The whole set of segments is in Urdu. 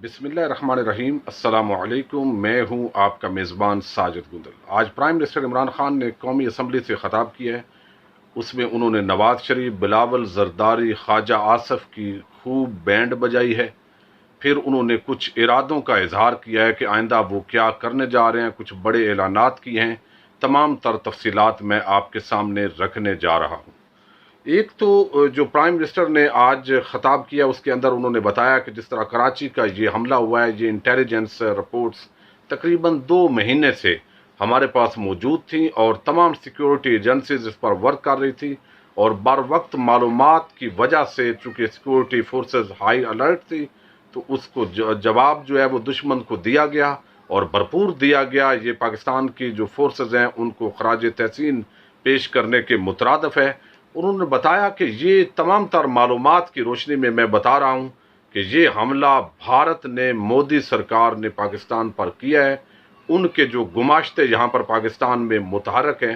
بسم اللہ الرحمن الرحیم۔ السلام علیکم، میں ہوں آپ کا میزبان ساجد گندل۔ آج پرائم منسٹر عمران خان نے قومی اسمبلی سے خطاب کیا ہے۔ اس میں انہوں نے نواز شریف، بلاول زرداری، خواجہ آصف کی خوب بینڈ بجائی ہے۔ پھر انہوں نے کچھ ارادوں کا اظہار کیا ہے کہ آئندہ وہ کیا کرنے جا رہے ہیں، کچھ بڑے اعلانات کیے ہیں۔ تمام تر تفصیلات میں آپ کے سامنے رکھنے جا رہا ہوں۔ ایک تو جو پرائم منسٹر نے آج خطاب کیا اس کے اندر انہوں نے بتایا کہ جس طرح کراچی کا یہ حملہ ہوا ہے، یہ انٹیلیجنس رپورٹس تقریباً 2 مہینے سے ہمارے پاس موجود تھیں اور تمام سیکیورٹی ایجنسیز اس پر ورک کر رہی تھی، اور بر وقت معلومات کی وجہ سے چونکہ سیکیورٹی فورسز ہائی الرٹ تھی تو اس کو جواب جو ہے وہ دشمن کو دیا گیا اور بھرپور دیا گیا۔ یہ پاکستان کی جو فورسز ہیں ان کو خراج تحسین پیش کرنے کے مترادف ہے۔ انہوں نے بتایا کہ یہ تمام تر معلومات کی روشنی میں بتا رہا ہوں کہ یہ حملہ بھارت نے، مودی سرکار نے پاکستان پر کیا ہے۔ ان کے جو گماشتے یہاں پر پاکستان میں متحرک ہیں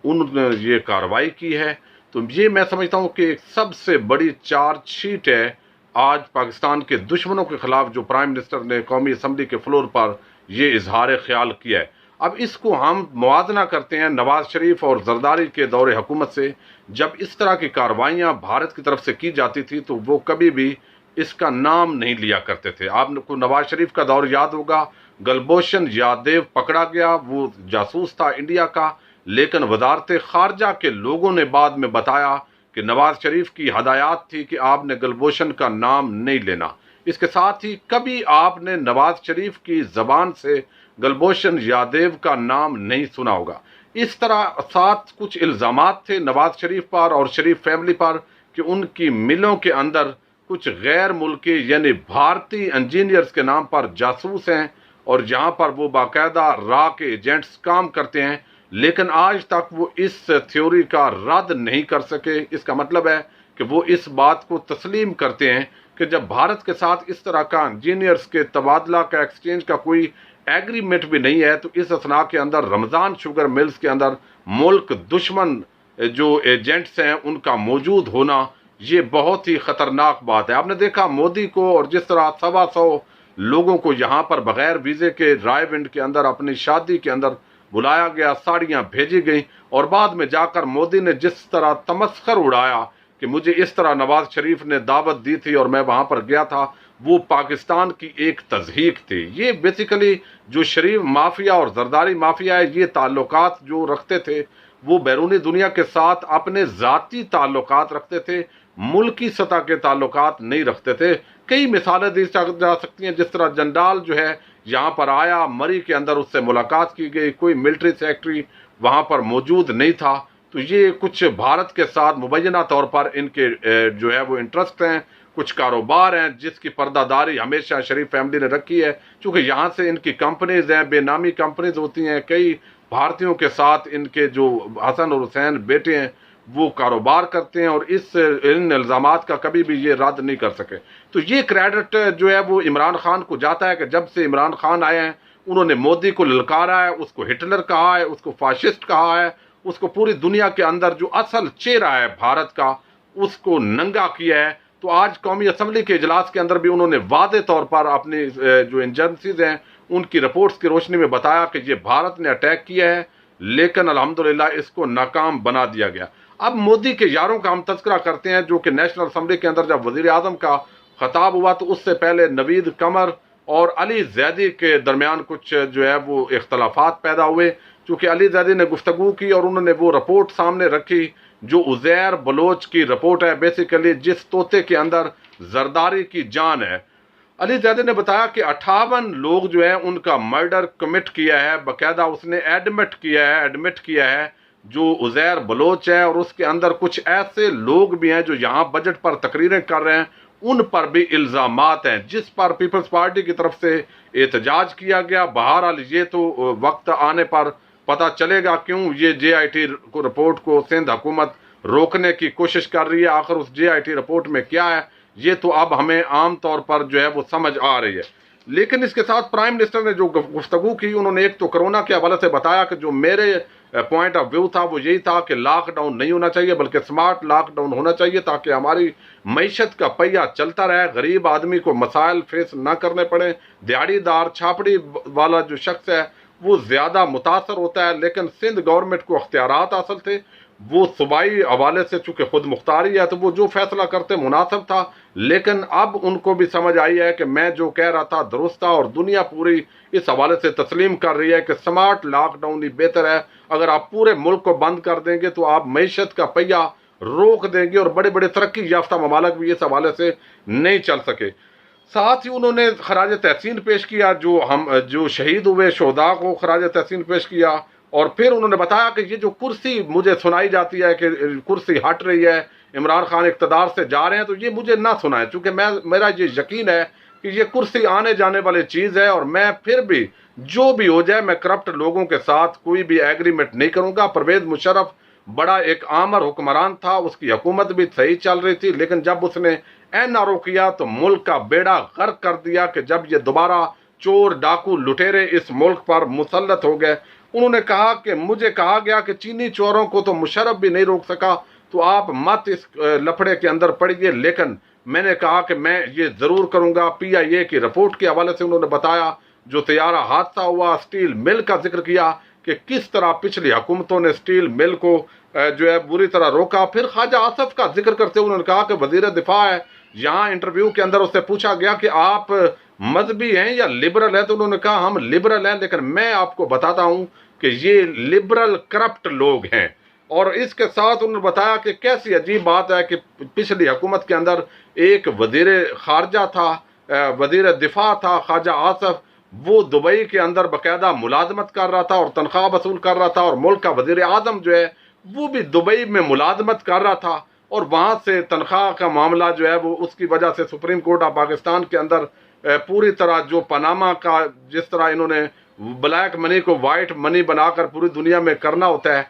انہوں نے یہ کارروائی کی ہے۔ تو یہ میں سمجھتا ہوں کہ ایک سب سے بڑی چارج شیٹ ہے آج پاکستان کے دشمنوں کے خلاف جو پرائم منسٹر نے قومی اسمبلی کے فلور پر یہ اظہار خیال کیا ہے۔ اب اس کو ہم موازنہ کرتے ہیں نواز شریف اور زرداری کے دور حکومت سے۔ جب اس طرح کی کارروائیاں بھارت کی طرف سے کی جاتی تھی تو وہ کبھی بھی اس کا نام نہیں لیا کرتے تھے۔ آپ کو نواز شریف کا دور یاد ہوگا، گلبھوشن یادیو پکڑا گیا، وہ جاسوس تھا انڈیا کا، لیکن وزارت خارجہ کے لوگوں نے بعد میں بتایا کہ نواز شریف کی ہدایات تھی کہ آپ نے گلبھوشن کا نام نہیں لینا۔ اس کے ساتھ ہی کبھی آپ نے نواز شریف کی زبان سے گلبھوشن یادیو کا نام نہیں سنا ہوگا۔ اس طرح ساتھ کچھ الزامات تھے نواز شریف پر اور شریف فیملی پر کہ ان کی ملوں کے اندر کچھ غیر ملکی یعنی بھارتی انجینئرز کے نام پر جاسوس ہیں اور جہاں پر وہ باقاعدہ را کے ایجنٹس کام کرتے ہیں، لیکن آج تک وہ اس تھیوری کا رد نہیں کر سکے۔ اس کا مطلب ہے کہ وہ اس بات کو تسلیم کرتے ہیں کہ جب بھارت کے ساتھ اس طرح کا انجینئرز کے تبادلہ کا ایکسچینج کا کوئی ایگریمنٹ بھی نہیں ہے تو اس اثناء کے اندر رمضان شوگر ملز کے اندر ملک دشمن جو ایجنٹس ہیں ان کا موجود ہونا یہ بہت ہی خطرناک بات ہے۔ آپ نے دیکھا مودی کو اور جس طرح 125 لوگوں کو یہاں پر بغیر ویزے کے رائے ونڈ کے اندر اپنی شادی کے اندر بلایا گیا، ساڑیاں بھیجی گئیں، اور بعد میں جا کر مودی نے جس طرح تمسخر اڑایا کہ مجھے اس طرح نواز شریف نے دعوت دی تھی اور میں وہاں پر گیا تھا، وہ پاکستان کی ایک تضحیک تھی۔ یہ بیسیکلی جو شریف مافیا اور زرداری مافیا ہے یہ تعلقات جو رکھتے تھے وہ بیرونی دنیا کے ساتھ اپنے ذاتی تعلقات رکھتے تھے، ملکی سطح کے تعلقات نہیں رکھتے تھے۔ کئی مثالیں دی جا سکتی ہیں، جس طرح جنرال جو ہے یہاں پر آیا، مری کے اندر اس سے ملاقات کی گئی، کوئی ملٹری سیکٹری وہاں پر موجود نہیں تھا۔ تو یہ کچھ بھارت کے ساتھ مبینہ طور پر ان کے جو ہے وہ انٹرسٹ ہیں، کچھ کاروبار ہیں جس کی پردہ داری ہمیشہ شریف فیملی نے رکھی ہے، چونکہ یہاں سے ان کی کمپنیز ہیں، بے نامی کمپنیز ہوتی ہیں، کئی بھارتیوں کے ساتھ ان کے جو حسن اور حسین بیٹے ہیں وہ کاروبار کرتے ہیں اور ان الزامات کا کبھی بھی یہ رد نہیں کر سکے۔ تو یہ کریڈٹ جو ہے وہ عمران خان کو جاتا ہے کہ جب سے عمران خان آئے ہیں انہوں نے مودی کو للکارا ہے، اس کو ہٹلر کہا ہے، اس کو فاشسٹ کہا ہے، اس کو پوری دنیا کے اندر جو اصل چہرہ ہے بھارت کا اس کو ننگا کیا ہے۔ تو آج قومی اسمبلی کے اجلاس کے اندر بھی انہوں نے واضح طور پر اپنی جو ایجنسیز ہیں ان کی رپورٹس کی روشنی میں بتایا کہ یہ بھارت نے اٹیک کیا ہے، لیکن الحمدللہ اس کو ناکام بنا دیا گیا۔ اب مودی کے یاروں کا ہم تذکرہ کرتے ہیں جو کہ نیشنل اسمبلی کے اندر جب وزیر اعظم کا خطاب ہوا تو اس سے پہلے نوید قمر اور علی زیدی کے درمیان کچھ جو ہے وہ اختلافات پیدا ہوئے، چونکہ علی زیدی نے گفتگو کی اور انہوں نے وہ رپورٹ سامنے رکھی جو عزیر بلوچ کی رپورٹ ہے، بیسیکلی جس طوطے کے اندر زرداری کی جان ہے۔ علی زیدی نے بتایا کہ 58 لوگ جو ہیں ان کا مرڈر کمٹ کیا ہے، باقاعدہ اس نے ایڈمٹ کیا ہے جو عزیر بلوچ ہے، اور اس کے اندر کچھ ایسے لوگ بھی ہیں جو یہاں بجٹ پر تقریریں کر رہے ہیں، ان پر بھی الزامات ہیں جس پر پیپلز پارٹی کی طرف سے احتجاج کیا گیا۔ بہرحال یہ تو وقت آنے پر پتہ چلے گا کیوں یہ جے آئی ٹی رپورٹ کو سندھ حکومت روکنے کی کوشش کر رہی ہے، آخر اس جے آئی ٹی رپورٹ میں کیا ہے یہ تو اب ہمیں عام طور پر جو ہے وہ سمجھ آ رہی ہے۔ لیکن اس کے ساتھ پرائم منسٹر نے جو گفتگو کی انہوں نے ایک تو کرونا کے حوالے سے بتایا کہ جو میرے پوائنٹ آف ویو تھا وہ یہی تھا کہ لاک ڈاؤن نہیں ہونا چاہیے بلکہ سمارٹ لاک ڈاؤن ہونا چاہیے تاکہ ہماری معیشت کا پہیہ چلتا رہے، غریب آدمی کو مسائل فیس نہ کرنے پڑے، دیہڑی دار چھاپڑی والا جو شخص ہے وہ زیادہ متاثر ہوتا ہے۔ لیکن سندھ گورنمنٹ کو اختیارات حاصل تھے، وہ صوبائی حوالے سے چونکہ خود مختاری ہے تو وہ جو فیصلہ کرتے مناسب تھا، لیکن اب ان کو بھی سمجھ آئی ہے کہ میں جو کہہ رہا تھا درست تھا، اور دنیا پوری اس حوالے سے تسلیم کر رہی ہے کہ سمارٹ لاک ڈاؤن ہی بہتر ہے۔ اگر آپ پورے ملک کو بند کر دیں گے تو آپ معیشت کا پہیہ روک دیں گے، اور بڑے بڑے ترقی یافتہ ممالک بھی اس حوالے سے نہیں چل سکے۔ ساتھ ہی انہوں نے خراج تحسین پیش کیا جو شہید ہوئے شہداء کو خراج تحسین پیش کیا، اور پھر انہوں نے بتایا کہ یہ جو کرسی مجھے سنائی جاتی ہے کہ کرسی ہٹ رہی ہے، عمران خان اقتدار سے جا رہے ہیں، تو یہ مجھے نہ سنائیں، چونکہ میرا یہ یقین ہے کہ یہ کرسی آنے جانے والی چیز ہے، اور میں پھر بھی جو بھی ہو جائے میں کرپٹ لوگوں کے ساتھ کوئی بھی ایگریمنٹ نہیں کروں گا۔ پرویز مشرف بڑا ایک آمر حکمران تھا، اس کی حکومت بھی صحیح چل رہی تھی، لیکن جب اس نے NRO کیا تو ملک کا بیڑا غرق کر دیا کہ جب یہ دوبارہ چور ڈاکو لٹیرے اس ملک پر مسلط ہو گئے۔ انہوں نے کہا کہ مجھے کہا گیا کہ چینی چوروں کو تو مشرف بھی نہیں روک سکا، تو آپ مت اس لفڑے کے اندر پڑیے، لیکن میں نے کہا کہ میں یہ ضرور کروں گا۔ PIA کی رپورٹ کے حوالے سے انہوں نے بتایا جو طیارہ حادثہ ہوا، اسٹیل مل کا ذکر کیا کہ کس طرح پچھلی حکومتوں نے اسٹیل مل کو جو ہے بری طرح روکا۔ پھر خواجہ آصف کا ذکر کرتے ہوئے انہوں نے کہا کہ وزیر دفاع ہے، یہاں انٹرویو کے اندر اس سے پوچھا گیا کہ آپ مذہبی ہیں یا لبرل ہیں، تو انہوں نے کہا ہم لبرل ہیں، لیکن میں آپ کو بتاتا ہوں کہ یہ لبرل کرپٹ لوگ ہیں۔ اور اس کے ساتھ انہوں نے بتایا کہ کیسی عجیب بات ہے کہ پچھلی حکومت کے اندر ایک وزیر خارجہ تھا، وزیر دفاع تھا خواجہ آصف، وہ دبئی کے اندر باقاعدہ ملازمت کر رہا تھا اور تنخواہ وصول کر رہا تھا، اور ملک کا وزیر اعظم جو ہے وہ بھی دبئی میں ملازمت کر رہا تھا، اور وہاں سے تنخواہ کا معاملہ جو ہے وہ اس کی وجہ سے سپریم کورٹ آف پاکستان کے اندر پوری طرح جو پاناما کا جس طرح انہوں نے بلیک منی کو وائٹ منی بنا کر پوری دنیا میں کرنا ہوتا ہے،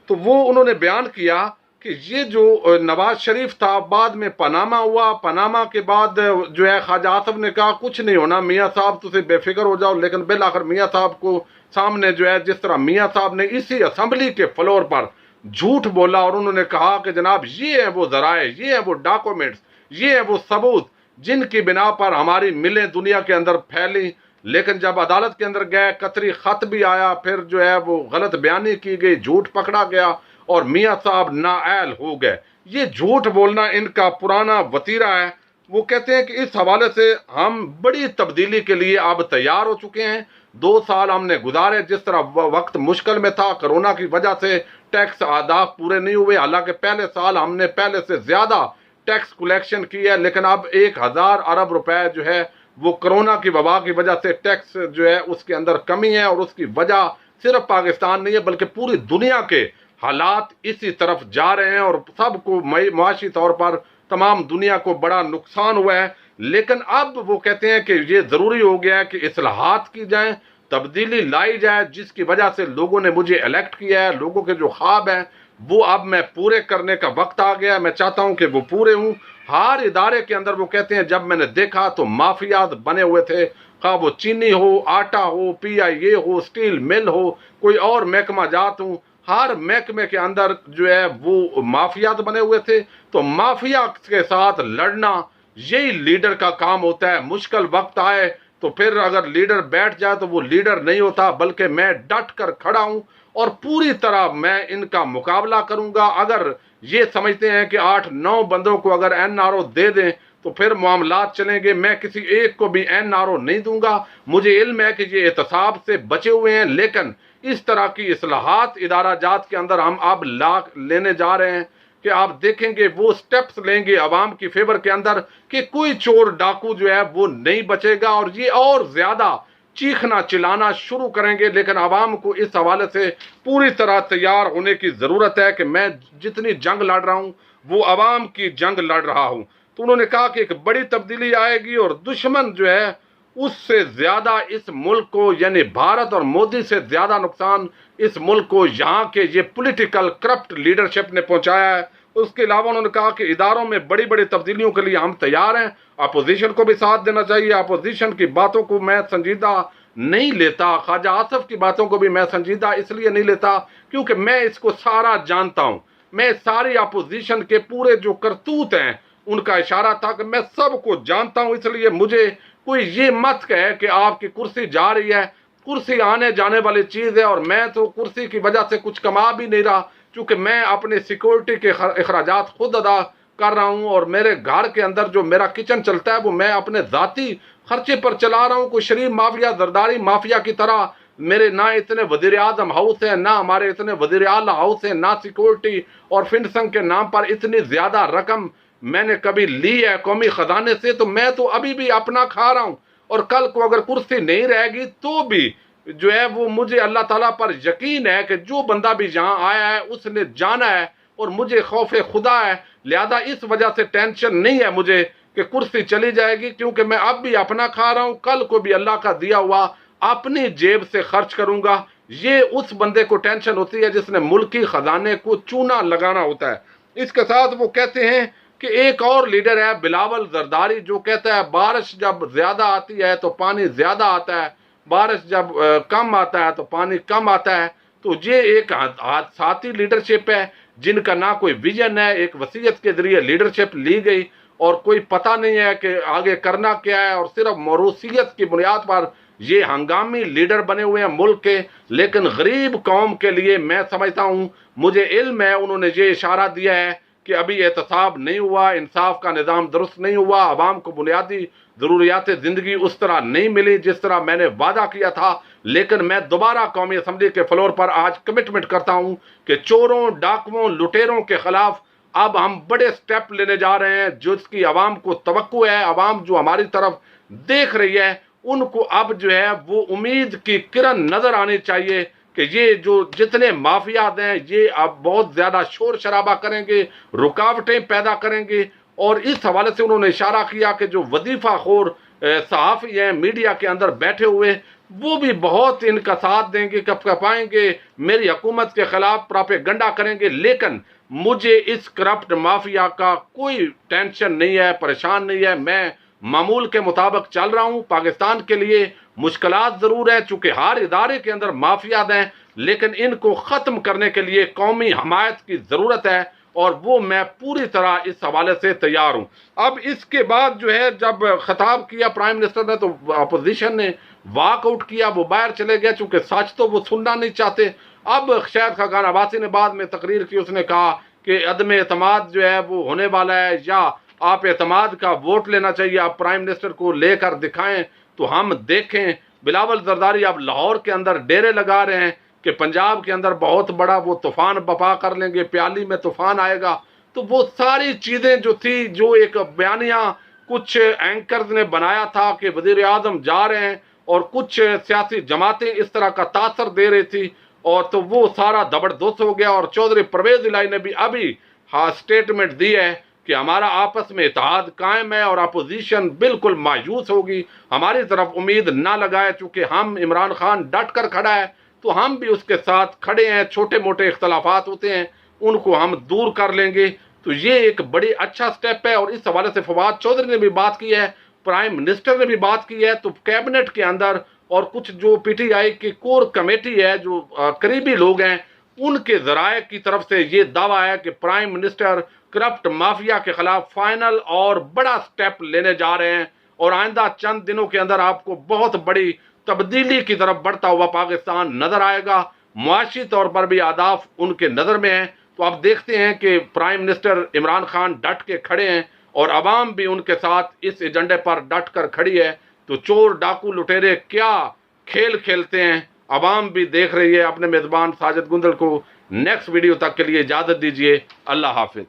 تو وہ انہوں نے بیان کیا کہ یہ جو نواز شریف تھا بعد میں پاناما ہوا، پاناما کے بعد جو ہے خواجہ آصف نے کہا کچھ نہیں ہونا میاں صاحب، تجھے بے فکر ہو جاؤ، لیکن بالآخر میاں صاحب کو سامنے جو ہے جس طرح میاں صاحب نے اسی اسمبلی کے فلور پر جھوٹ بولا، اور انہوں نے کہا کہ جناب یہ ہیں وہ ذرائع، یہ ہیں وہ ڈاکومنٹس، یہ ہیں وہ ثبوت جن کی بنا پر ہماری ملیں دنیا کے اندر پھیلی، لیکن جب عدالت کے اندر گئے قطری خط بھی آیا، پھر جو ہے وہ غلط بیانی کی گئی، جھوٹ پکڑا گیا، اور میاں صاحب نااہل ہو گئے۔ یہ جھوٹ بولنا ان کا پرانا وتیرہ ہے۔ وہ کہتے ہیں کہ اس حوالے سے ہم بڑی تبدیلی کے لیے اب تیار ہو چکے ہیں۔ 2 سال ہم نے گزارے، جس طرح وقت مشکل میں تھا، کرونا کی وجہ سے ٹیکس اہداف پورے نہیں ہوئے، حالانکہ پہلے سال ہم نے پہلے سے زیادہ ٹیکس کلیکشن کی ہے، لیکن اب 1000 ارب روپے جو ہے وہ کرونا کی وبا کی وجہ سے ٹیکس جو ہے اس کے اندر کمی ہے، اور اس کی وجہ صرف پاکستان نہیں ہے بلکہ پوری دنیا کے حالات اسی طرف جا رہے ہیں، اور سب کو معاشی طور پر تمام دنیا کو بڑا نقصان ہوا ہے۔ لیکن اب وہ کہتے ہیں کہ یہ ضروری ہو گیا ہے کہ اصلاحات کی جائیں، تبدیلی لائی جائے، جس کی وجہ سے لوگوں نے مجھے الیکٹ کیا ہے، لوگوں کے جو خواب ہیں وہ اب میں پورے کرنے کا وقت آ گیا ہے، میں چاہتا ہوں کہ وہ پورے ہوں۔ ہر ادارے کے اندر وہ کہتے ہیں جب میں نے دیکھا تو مافیات بنے ہوئے تھے، خواہ وہ چینی ہو، آٹا ہو، PIA ہو، اسٹیل مل ہو، کوئی اور محکمہ جات ہوں، ہر محکمے کے اندر جو ہے وہ مافیات بنے ہوئے تھے۔ تو مافیا کے ساتھ لڑنا یہی لیڈر کا کام ہوتا ہے۔ مشکل وقت آئے تو پھر اگر لیڈر بیٹھ جائے تو وہ لیڈر نہیں ہوتا، بلکہ میں ڈٹ کر کھڑا ہوں اور پوری طرح میں ان کا مقابلہ کروں گا۔ اگر یہ سمجھتے ہیں کہ 8-9 بندوں کو اگر NRO دے دیں تو پھر معاملات چلیں گے، میں کسی ایک کو بھی NRO نہیں دوں گا۔ مجھے علم ہے کہ یہ احتساب سے بچے ہوئے ہیں، لیکن اس طرح کی اصلاحات ادارہ جات کے اندر ہم اب لینے جا رہے ہیں کہ آپ دیکھیں گے وہ سٹیپس لیں گے عوام کی فیور کے اندر کہ کوئی چور ڈاکو جو ہے وہ نہیں بچے گا، اور یہ اور زیادہ چیخنا چلانا شروع کریں گے۔ لیکن عوام کو اس حوالے سے پوری طرح تیار ہونے کی ضرورت ہے کہ میں جتنی جنگ لڑ رہا ہوں وہ عوام کی جنگ لڑ رہا ہوں۔ تو انہوں نے کہا کہ ایک بڑی تبدیلی آئے گی، اور دشمن جو ہے اس سے زیادہ اس ملک کو، یعنی بھارت اور مودی سے زیادہ نقصان اس ملک کو یہاں کے یہ پولیٹیکل کرپٹ لیڈرشپ نے پہنچایا ہے۔ اس کے علاوہ انہوں نے کہا کہ اداروں میں بڑی بڑی تبدیلیوں کے لیے ہم تیار ہیں، اپوزیشن کو بھی ساتھ دینا چاہیے، اپوزیشن کی باتوں کو میں سنجیدہ نہیں لیتا, خواجہ آصف کی باتوں کو بھی میں سنجیدہ اس لیے نہیں لیتا کیونکہ میں اس کو سارا جانتا ہوں. میں ساری اپوزیشن کے پورے جو کرتوت ہیں ان کا اشارہ تھا کہ میں سب کو جانتا ہوں, اس لیے مجھے کوئی یہ مت کہے کہ آپ کی کرسی جا رہی ہے. کرسی آنے جانے والی چیز ہے, اور میں تو کرسی کی وجہ سے کچھ کما بھی نہیں رہا کیونکہ میں اپنی سیکورٹی کے اخراجات خود ادا کر رہا ہوں, اور میرے گھر کے اندر جو میرا کچن چلتا ہے وہ میں اپنے ذاتی خرچے پر چلا رہا ہوں. کوئی شریف مافیا, زرداری مافیا کی طرح میرے نہ اتنے وزیر اعظم ہاؤس ہیں, نہ ہمارے اتنے وزیر اعلیٰ ہاؤس ہیں, نہ سیکورٹی اور فنسنگ کے نام پر اتنی زیادہ رقم میں نے کبھی لی ہے قومی خزانے سے. تو میں تو ابھی بھی اپنا کھا رہا ہوں, اور کل کو اگر کرسی نہیں رہے گی تو بھی جو ہے وہ مجھے اللہ تعالیٰ پر یقین ہے کہ جو بندہ بھی یہاں آیا ہے اس نے جانا ہے, اور مجھے خوف خدا ہے. لہذا اس وجہ سے ٹینشن نہیں ہے مجھے کہ کرسی چلی جائے گی, کیونکہ میں اب بھی اپنا کھا رہا ہوں, کل کو بھی اللہ کا دیا ہوا اپنی جیب سے خرچ کروں گا. یہ اس بندے کو ٹینشن ہوتی ہے جس نے ملکی خزانے کو چونا لگانا ہوتا ہے. اس کے ساتھ وہ کہتے ہیں کہ ایک اور لیڈر ہے بلاول زرداری, جو کہتا ہے بارش جب زیادہ آتی ہے تو پانی زیادہ آتا ہے, بارش جب کم آتا ہے تو پانی کم آتا ہے. تو یہ ایک حادثاتی لیڈرشپ ہے جن کا نہ کوئی ویژن ہے. ایک وصیت کے ذریعے لیڈرشپ لی گئی اور کوئی پتہ نہیں ہے کہ آگے کرنا کیا ہے, اور صرف موروثیت کی بنیاد پر یہ ہنگامی لیڈر بنے ہوئے ہیں ملک کے. لیکن غریب قوم کے لیے میں سمجھتا ہوں, مجھے علم ہے انہوں نے یہ اشارہ دیا ہے کہ ابھی احتساب نہیں ہوا, انصاف کا نظام درست نہیں ہوا, عوام کو بنیادی ضروریات زندگی اس طرح نہیں ملی جس طرح میں نے وعدہ کیا تھا. لیکن میں دوبارہ قومی اسمبلی کے فلور پر آج کمٹمنٹ کرتا ہوں کہ چوروں, ڈاکوؤں, لٹیروں کے خلاف اب ہم بڑے سٹیپ لینے جا رہے ہیں, جس کی عوام کو توقع ہے. عوام جو ہماری طرف دیکھ رہی ہے ان کو اب جو ہے وہ امید کی کرن نظر آنی چاہیے کہ یہ جو جتنے مافیات ہیں یہ اب بہت زیادہ شور شرابہ کریں گے, رکاوٹیں پیدا کریں گے. اور اس حوالے سے انہوں نے اشارہ کیا کہ جو وظیفہ خور صحافی ہیں میڈیا کے اندر بیٹھے ہوئے, وہ بھی بہت ان کا ساتھ دیں گے, کپکپائیں گے, میری حکومت کے خلاف پراپیگنڈا کریں گے. لیکن مجھے اس کرپٹ مافیا کا کوئی ٹینشن نہیں ہے, پریشان نہیں ہے. میں معمول کے مطابق چل رہا ہوں. پاکستان کے لیے مشکلات ضرور ہے چونکہ ہر ادارے کے اندر مافیات ہیں, لیکن ان کو ختم کرنے کے لیے قومی حمایت کی ضرورت ہے, اور وہ میں پوری طرح اس حوالے سے تیار ہوں. اب اس کے بعد جو ہے جب خطاب کیا پرائم منسٹر نے تو اپوزیشن نے واک آؤٹ کیا, وہ باہر چلے گئے چونکہ سچ تو وہ سننا نہیں چاہتے. اب شاہد خاقان عباسی نے بعد میں تقریر کی, اس نے کہا کہ عدم اعتماد جو ہے وہ ہونے والا ہے, یا آپ اعتماد کا ووٹ لینا چاہیے, آپ پرائم منسٹر کو لے کر دکھائیں تو ہم دیکھیں. بلاول زرداری اب لاہور کے اندر ڈیرے لگا رہے ہیں کہ پنجاب کے اندر بہت بڑا وہ طوفان بپا کر لیں گے, پیالی میں طوفان آئے گا. تو وہ ساری چیزیں جو تھی, جو ایک بیانیہ کچھ اینکرز نے بنایا تھا کہ وزیر اعظم جا رہے ہیں, اور کچھ سیاسی جماعتیں اس طرح کا تاثر دے رہی تھی, اور تو وہ سارا زبردست ہو گیا. اور چودھری پرویز الہی نے بھی ابھی سٹیٹمنٹ دی ہے کہ ہمارا آپس میں اتحاد قائم ہے, اور اپوزیشن بالکل مایوس ہوگی, ہماری طرف امید نہ لگائے. چونکہ ہم عمران خان ڈٹ کر کھڑا ہے تو ہم بھی اس کے ساتھ کھڑے ہیں. چھوٹے موٹے اختلافات ہوتے ہیں ان کو ہم دور کر لیں گے. تو یہ ایک بڑی اچھا سٹیپ ہے. اور اس حوالے سے فواد چودھری نے بھی بات کی ہے, پرائم منسٹر نے بھی بات کی ہے. تو کیبنٹ کے اندر اور کچھ جو پی ٹی آئی کی کور کمیٹی ہے, جو قریبی لوگ ہیں, ان کے ذرائع کی طرف سے یہ دعویٰ ہے کہ پرائم منسٹر کرپٹ مافیا کے خلاف فائنل اور بڑا سٹیپ لینے جا رہے ہیں, اور آئندہ چند دنوں کے اندر آپ کو بہت بڑی تبدیلی کی طرف بڑھتا ہوا پاکستان نظر آئے گا. معاشی طور پر بھی اہداف ان کے نظر میں ہیں. تو آپ دیکھتے ہیں کہ پرائم منسٹر عمران خان ڈٹ کے کھڑے ہیں, اور عوام بھی ان کے ساتھ اس ایجنڈے پر ڈٹ کر کھڑی ہے. تو چور ڈاکو لٹیرے کیا کھیل کھیلتے ہیں عوام بھی دیکھ رہی ہے. اپنے میزبان ساجد گندل کو نیکسٹ ویڈیو تک کے لیے اجازت دیجیے. اللہ حافظ.